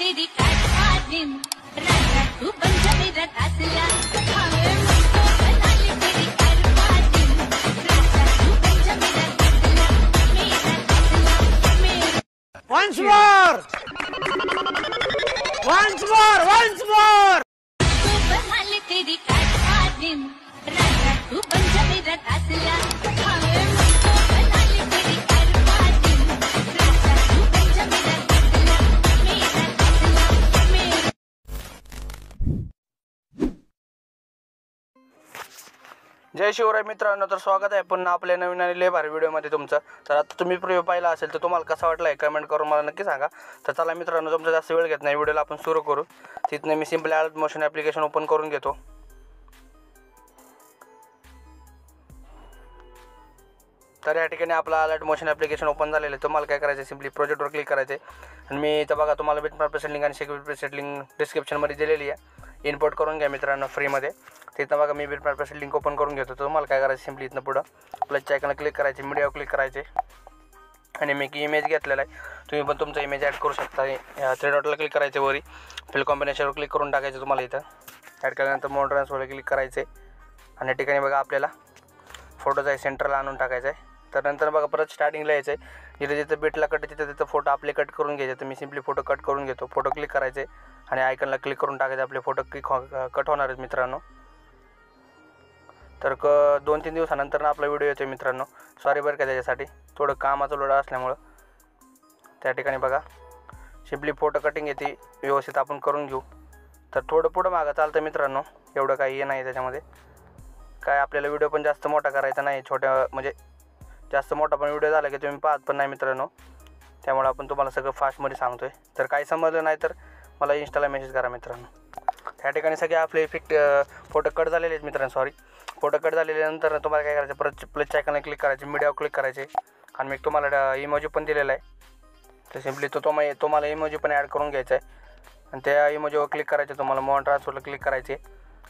तेरी काठवालीन राजा तू पंचमीरा तासला हवे मुझको बनाली तेरी काठवालीन राजा तू पंचमीरा तासला मेरा तासला मेरा Once more! तू बनाली तेरी काठवालीन राजा तू पंचमीरा तासला हवे मुझको बनाली तेरी काठवालीन राजा तू पंचमीरा तासला मेरा तासला मेरा जय शिवराय मित्रांनो, तर स्वागत आहे पुन्हा आपल्या नवीन आणि लय भारी व्हिडिओमध्ये तुमचं. तर आता तुम्ही प्रिव्ह्यू पाहिला असेल तर तुम्हाला कसा वाटला आहे कमेंट करून मला नक्की सांगा. तर चला मित्रांनो, तुमचा जास्त वेळ घेत नाही, व्हिडिओला आपण सुरू करू. तिथनं मी simply alert motion application open करून घेतो. तर या ठिकाणी आपला अलर्ट मोशन ॲप्लिकेशन ओपन झालेलं आहे. तुम्हाला काय करायचं आहे, सिम्पली प्रोजेक्टवर क्लिक करायचं आहे आणि मी इथं बघा तुम्हाला बिटमॅप प्रेसेंट लिंक आणि सिक्युरिटी प्रेसेंट लिंक डिस्क्रिप्शनमध्ये दिलेली आहे. इम्पोर्ट करून घ्या मित्रांनो फ्रीमध्ये. तिथं बघा मी बिटमॅप प्रेसेंट लिंक ओपन करून घेतो. तुम्हाला काय करायचं, सिम्पली इथनं पुढं प्लसच्या आयकॉनला क्लिक करायचे, मीडियावर क्लिक करायचे आणि मी इमेज घेतलेला आहे. तुम्ही पण तुमचा इमेज ॲड करू शकता. या थ्री डॉटला क्लिक करायचे, वरी फिल कॉम्बिनेशनवर क्लिक करून टाकायचं. तुम्हाला इथं ॲड केल्यानंतर मोड ट्रान्सफरला क्लिक करायचे आणि या ठिकाणी बघा आपल्याला फोटोचा सेंटरला आणून टाकायचा आहे. तर नंतर बघा परत स्टार्टिंगला यायचं आहे, जिथे जिथं बीटला कट तिथं फोटो आपले कट करून घ्यायचे. तर मी सिम्पली फोटो कट करून घेतो. फोटो क्लिक करायचे आणि आयकॉनला क्लिक करून टाकायचे. आपले फोटो कट होणार आहेत मित्रांनो. तर 2-3 दिवसानंतर आपला व्हिडिओ येतो मित्रांनो. सॉरी बरं का त्याच्यासाठी, थोडं कामाचं लोड असल्यामुळं. त्या ठिकाणी बघा सिम्पली फोटो कटिंग येते व्यवस्थित आपण करून घेऊ. तर थोडं पुढं मागं चालतं मित्रांनो, एवढं काही हे नाही त्याच्यामध्ये. काय आपल्याला व्हिडिओ पण जास्त मोठा करायचा नाही, छोट्या म्हणजे जास्त मोठा पण व्हिडिओ झाला की तुम्ही पाहत पण नाही मित्रांनो. त्यामुळे आपण तुम्हाला सगळं फास्टमध्ये सांगतो आहे. तर काही समजलं नाही तर मला इंस्टाला मेसेज करा मित्रांनो. त्या ठिकाणी सगळे आपले इफेक्ट फोटो कट झालेले आहेत मित्रांनो. फोटो कट झालेल्यानंतर तुम्हाला काय करायचं, परत प्लसच्या आयकॉनला क्लिक करायचे, मीडियावर क्लिक करायचे आणि मी तुम्हाला इमोजी पण दिलेला आहे. तर सिम्पली तुम्हाला इमोजी पण ॲड करून घ्यायचा आहे आणि त्या इमोजीवर क्लिक करायचे. तुम्हाला मोड ट्रान्सफरला क्लिक करायचे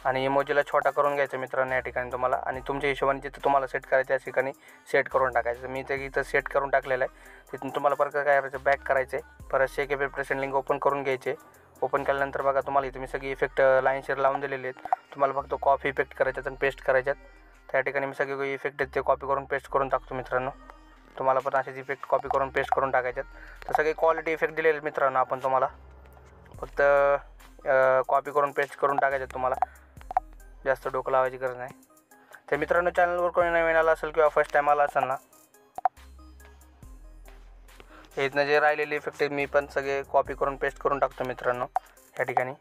आणि इमोजीला छोटा करून घ्यायचं मित्रांनो या ठिकाणी तुम्हाला. आणि तुमच्या हिशोबाने जिथं तुम्हाला सेट करायचं त्या ठिकाणी सेट करून टाकायचं. मी ते इथं सेट करून टाकलेलं आहे. तिथून तुम्हाला परत काय करायचं, बॅक करायचे, परत शेक इफेक्ट प्रेसेंट लिंक ओपन करून घ्यायचे. ओपन केल्यानंतर बघा तुम्हाला इथं मी सगळी इफेक्ट लाईन शेअर लावून दिलेले आहेत. तुम्हाला फक्त कॉपी इफेक्ट करायच्यात आणि पेस्ट करायच्यात. त्या ठिकाणी मी सगळे इफेक्ट आहेत ते कॉपी करून पेस्ट करून टाकतो मित्रांनो. तुम्हाला पण असेच इफेक्ट कॉपी करून पेस्ट करून टाकायच्यात. तर सगळे क्वालिटी इफेक्ट दिलेले आहेत मित्रांनो. आपण तुम्हाला फक्त कॉपी करून पेस्ट करून टाकायच्यात. तुम्हाला जास्त डोकं लावायची गरज नाही. तर मित्रांनो, चॅनलवर कोणी नवीन आला असेल किंवा फर्स्ट टाईम आला असेल ना, हे इथनं जे राहिलेले इफेक्ट मी पण सगळे कॉपी करून पेस्ट करून टाकतो मित्रांनो या ठिकाणी.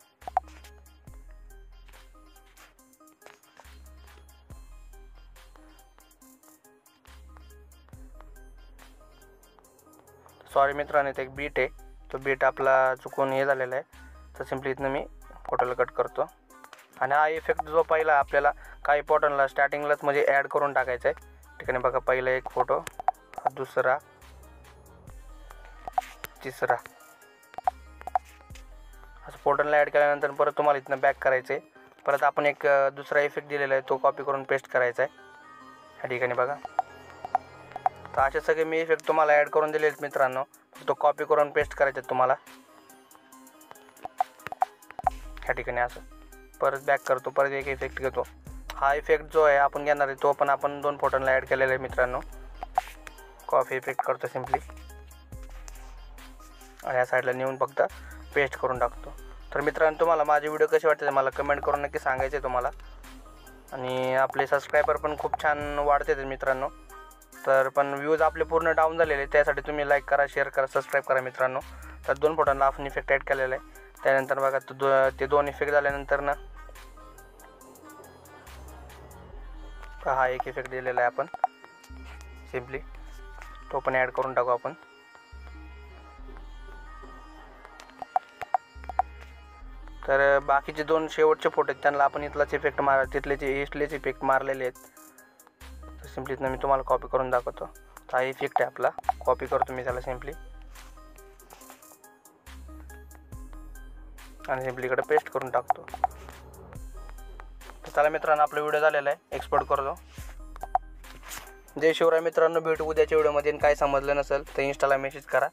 सॉरी मित्रांनो, इथे एक बीट आहे, तो बीट आपला चुकून हे झालेला आहे. तर सिम्पली इथनं मी फोटोला कट करतो आणि हा इफेक्ट जो पहिला आपल्याला काही इम्पॉर्टंटला स्टार्टिंगलाच म्हणजे ॲड करून टाकायचा आहे. ठिकाणी बघा पहिला एक फोटो, दुसरा, तिसरा, असं फोटोला ॲड केल्यानंतर परत तुम्हाला इथनं बॅक करायचं आहे. परत आपण एक दुसरा इफेक्ट दिलेला आहे, तो कॉपी करून पेस्ट करायचा आहे ह्या ठिकाणी बघा. तर असे सगळे मी इफेक्ट तुम्हाला ॲड करून दिले आहेत मित्रांनो. तो कॉपी करून पेस्ट करायचे आहेत तुम्हाला ह्या ठिकाणी. असं परत बॅक करतो, परत एक इफेक्ट घेतो. हा इफेक्ट जो आहे आपण घेणार आहे तो पण आपण 2 फोटोला ॲड केलेला आहे मित्रांनो. कॉपी इफेक्ट करतो सिम्पली आणि या साईडला नेऊन फक्त पेस्ट करून टाकतो. तर मित्रांनो, तुम्हाला माझे व्हिडिओ कसे वाटते मला कमेंट करून नक्की सांगायचे आहे तुम्हाला. आणि आपले सबस्क्रायबर पण खूप छान वाढते आहेत मित्रांनो. तर पण व्ह्यूज आपले पूर्ण डाऊन झालेले, त्यासाठी तुम्ही लाईक करा, शेअर करा, सबस्क्राईब करा मित्रांनो. तर 2 फोटोंना आपण इफेक्ट ॲड केलेला आहे. त्यानंतर बघा ते 2 इफेक्ट झाल्यानंतर ना हा एक इफेक्ट दिलेला आहे आपण, सिम्पली तो पण ॲड करून टाकू आपण. तर बाकीचे 2 शेवटचे फोटो आहेत त्यांना आपण इथलाच इफेक्ट इथलेच इफेक्ट मारलेले आहेत. तर सिम्पली इथनं मी तुम्हाला कॉपी करून दाखवतो. तर हा इफेक्ट आहे आपला, कॉपी करतो मी त्याला सिम्पली आणि सिम्पली इकडे पेस्ट करून टाकतो. तर चला मित्रांनो, आपला व्हिडिओ झालेला आहे, एक्सपोर्ट करतो. जय शिवराय मित्रांनो, भेटू उद्याच्या व्हिडिओमध्ये. काय समजलं नसेल तर इंस्टाला मेसेज करा.